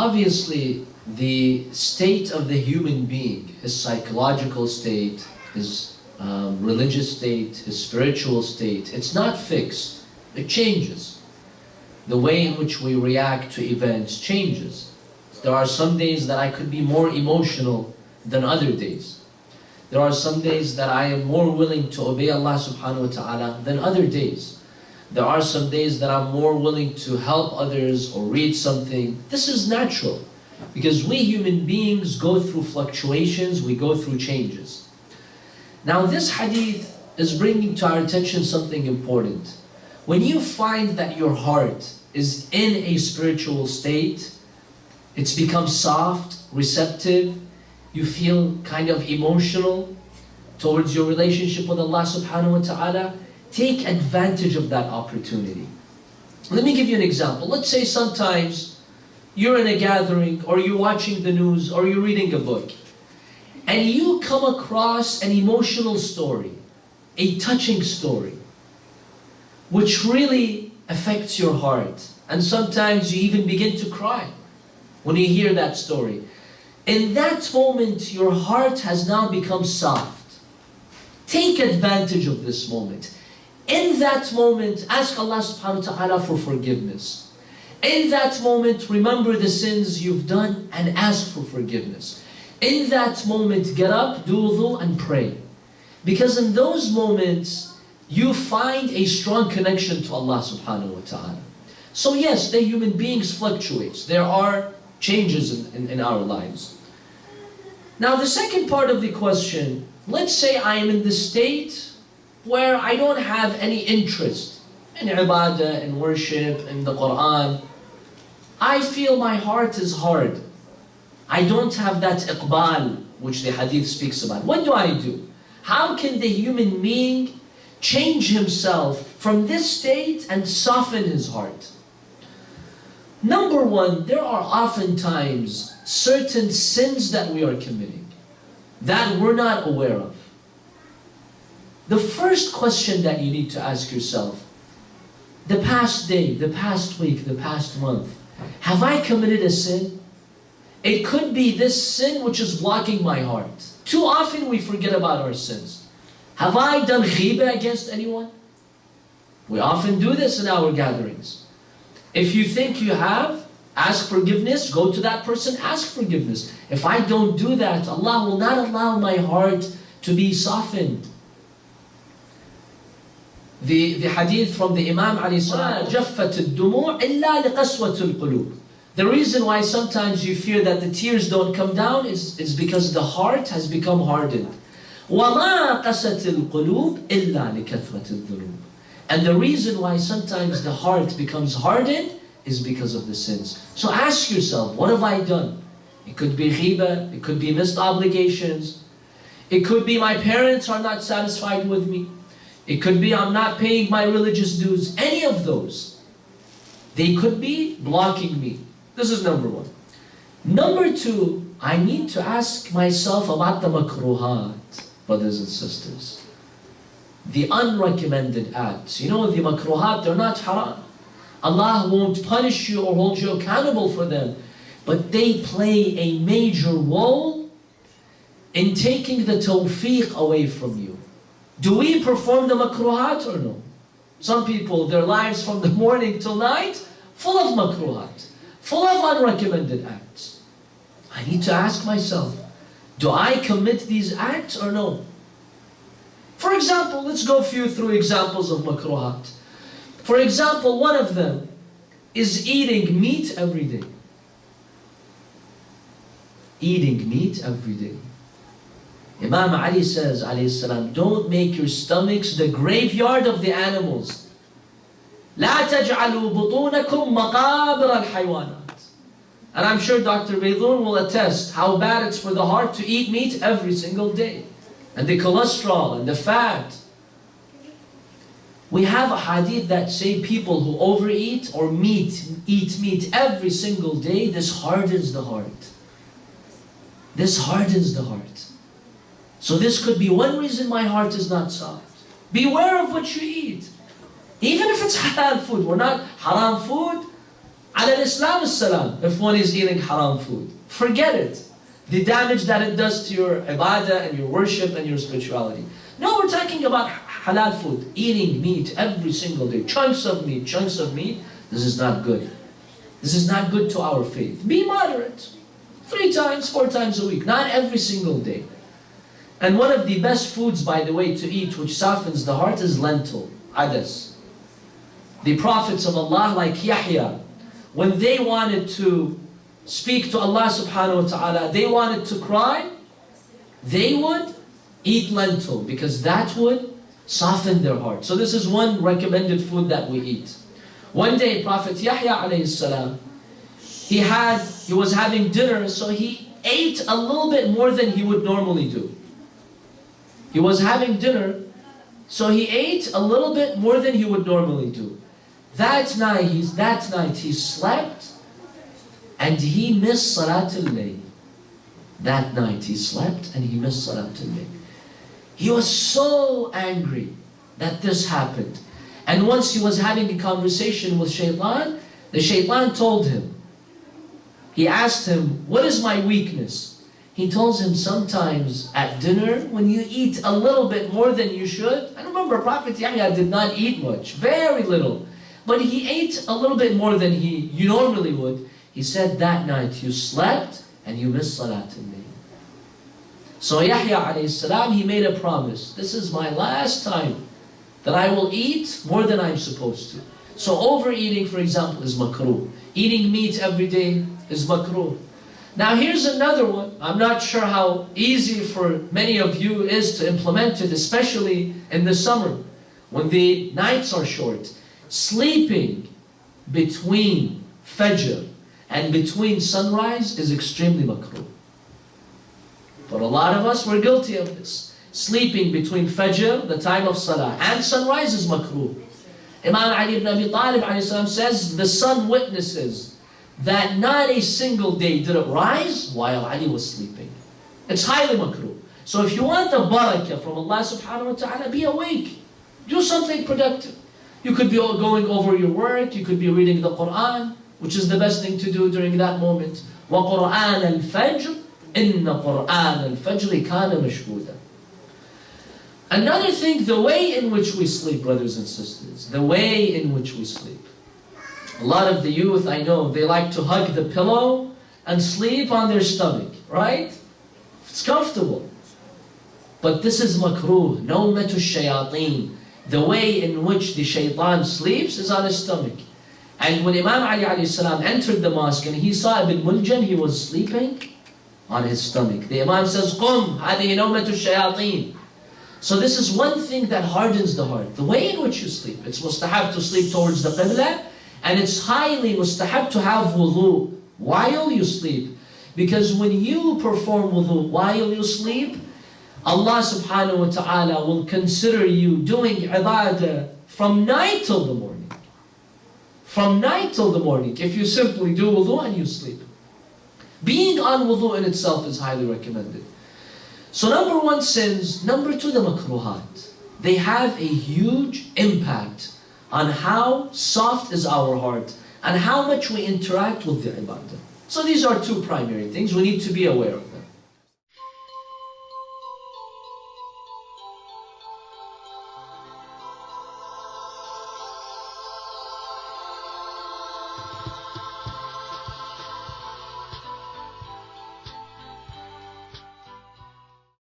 obviously, the state of the human being, his psychological state, his religious state, his spiritual state, it's not fixed. It changes. The way in which we react to events changes. There are some days that I could be more emotional than other days. There are some days that I am more willing to obey Allah subhanahu wa ta'ala than other days. There are some days that I'm more willing to help others or read something. This is natural, because we human beings go through fluctuations, we go through changes. Now this hadith is bringing to our attention something important. When you find that your heart is in a spiritual state, it's become soft, receptive, you feel kind of emotional towards your relationship with Allah subhanahu wa ta'ala, take advantage of that opportunity. Let me give you an example. Let's say sometimes you're in a gathering, or you're watching the news, or you're reading a book, and you come across an emotional story, a touching story, which really affects your heart. And sometimes you even begin to cry when you hear that story. In that moment, your heart has now become soft. Take advantage of this moment. In that moment, ask Allah subhanahu wa ta'ala for forgiveness. In that moment, remember the sins you've done and ask for forgiveness. In that moment, get up, do wudu and pray. Because in those moments, you find a strong connection to Allah subhanahu wa ta'ala. So yes, the human beings fluctuates. There are changes in our lives. Now the second part of the question, let's say I am in the state where I don't have any interest in ibadah, in worship, in the Quran. I feel my heart is hard. I don't have that iqbal, which the hadith speaks about. What do I do? How can the human being change himself from this state and soften his heart? Number one, there are oftentimes certain sins that we are committing that we're not aware of. The first question that you need to ask yourself, the past day, the past week, the past month, have I committed a sin? It could be this sin which is blocking my heart. Too often we forget about our sins. Have I done ghibah against anyone? We often do this in our gatherings. If you think you have, ask forgiveness, go to that person, ask forgiveness. If I don't do that, Allah will not allow my heart to be softened. The hadith from the Imam alayhi salam, جَفَّتِ الدُّمُوعِ إِلَّا لِقَسْوَةِ الْقُلُوبِ. The reason why sometimes you fear that the tears don't come down is because the heart has become hardened. وَمَا قَسَتِ الْقُلُوبِ إِلَّا لِكَثْرَةِ الذُّنُوبِ. And the reason why sometimes the heart becomes hardened is because of the sins. So ask yourself, what have I done? It could be ghibah, it could be missed obligations, it could be my parents are not satisfied with me, it could be I'm not paying my religious dues. Any of those, they could be blocking me. This is number one. Number two, I need to ask myself about the makruhat, brothers and sisters. The unrecommended acts. You know, the makruhat, they're not haram. Allah won't punish you or hold you accountable for them. But they play a major role in taking the tawfiq away from you. Do we perform the makruhat or no? Some people, their lives from the morning till night, full of makruhat, full of unrecommended acts. I need to ask myself, do I commit these acts or no? For example, let's go through examples of makruhat. For example, one of them is eating meat every day. Eating meat every day. Imam Ali says, alayhi salam, don't make your stomachs the graveyard of the animals. لا تجعلوا بطونكم مقابر الحيوانات. And I'm sure Dr. Baydoun will attest how bad it's for the heart to eat meat every single day. And the cholesterol and the fat. We have a hadith that say people who overeat or eat meat every single day, this hardens the heart. This hardens the heart. So this could be one reason my heart is not soft. Beware of what you eat. Even if it's halal food, we're not haram food. al-Islam as-salam, if one is eating haram food. Forget it. The damage that it does to your ibadah and your worship and your spirituality. No, we're talking about halal food. Eating meat every single day. Chunks of meat, chunks of meat. This is not good. This is not good to our faith. Be moderate. 3 times, 4 times a week. Not every single day. And one of the best foods, by the way, to eat, which softens the heart, is lentil, adas. The prophets of Allah, like Yahya, when they wanted to speak to Allah subhanahu wa ta'ala, they wanted to cry, they would eat lentil, because that would soften their heart. So this is one recommended food that we eat. One day, Prophet Yahya alayhi salam, he was having dinner, so he ate a little bit more than he would normally do. He was having dinner, so he ate a little bit more than he would normally do. That night he slept, and he missed Salatul Layl. That night he slept and he missed Salatul Layl. He was so angry that this happened. And once he was having a conversation with Shaitan, the Shaitan told him, he asked him, what is my weakness? He tells him, sometimes at dinner, when you eat a little bit more than you should, and remember, Prophet Yahya did not eat much, very little, but he ate a little bit more than you normally would. He said that night you slept and you missed Salatul Layl. So Yahya alayhi salam, he made a promise. This is my last time that I will eat more than I'm supposed to. So overeating, for example, is makruh. Eating meat every day is makruh. Now here's another one. I'm not sure how easy for many of you is to implement it, especially in the summer, when the nights are short. Sleeping between Fajr and between sunrise is extremely makruh. But a lot of us, we're guilty of this. Sleeping between Fajr, the time of Salah, and sunrise is makruh. Imam Ali ibn Abi Talib says, the sun witnesses that not a single day did it rise while Ali was sleeping. It's highly makruh. So if you want the barakah from Allah subhanahu wa ta'ala, be awake. Do something productive. You could be going over your work, you could be reading the Quran, which is the best thing to do during that moment. وَقُرْآنَ الْفَجْرِ إِنَّ قُرْآنَ الْفَجْرِ كَانَ مَشْهُودًا. Another thing, the way in which we sleep, brothers and sisters, the way in which we sleep. A lot of the youth, I know, they like to hug the pillow and sleep on their stomach, right? It's comfortable. But this is makruh, nawmatu shayateen. The way in which the shaitan sleeps is on his stomach. And when Imam Ali alayhi salam entered the mosque and he saw Ibn Muljan, he was sleeping on his stomach. The Imam says, قُمْ هَذِهِ نَوْمَةُ الشَّيَاطِينَ. So this is one thing that hardens the heart. The way in which you sleep. It's mustahab to sleep towards the Qibla, and it's highly mustahab to have wudu while you sleep. Because when you perform wudu while you sleep, Allah subhanahu wa ta'ala will consider you doing ibadah from night till the morning. From night till the morning, if you simply do wudu and you sleep. Being on wudu in itself is highly recommended. So number 1, sins. Number 2, the makruhat. They have a huge impact on how soft is our heart and how much we interact with the ibadah. So these are 2 primary things we need to be aware of.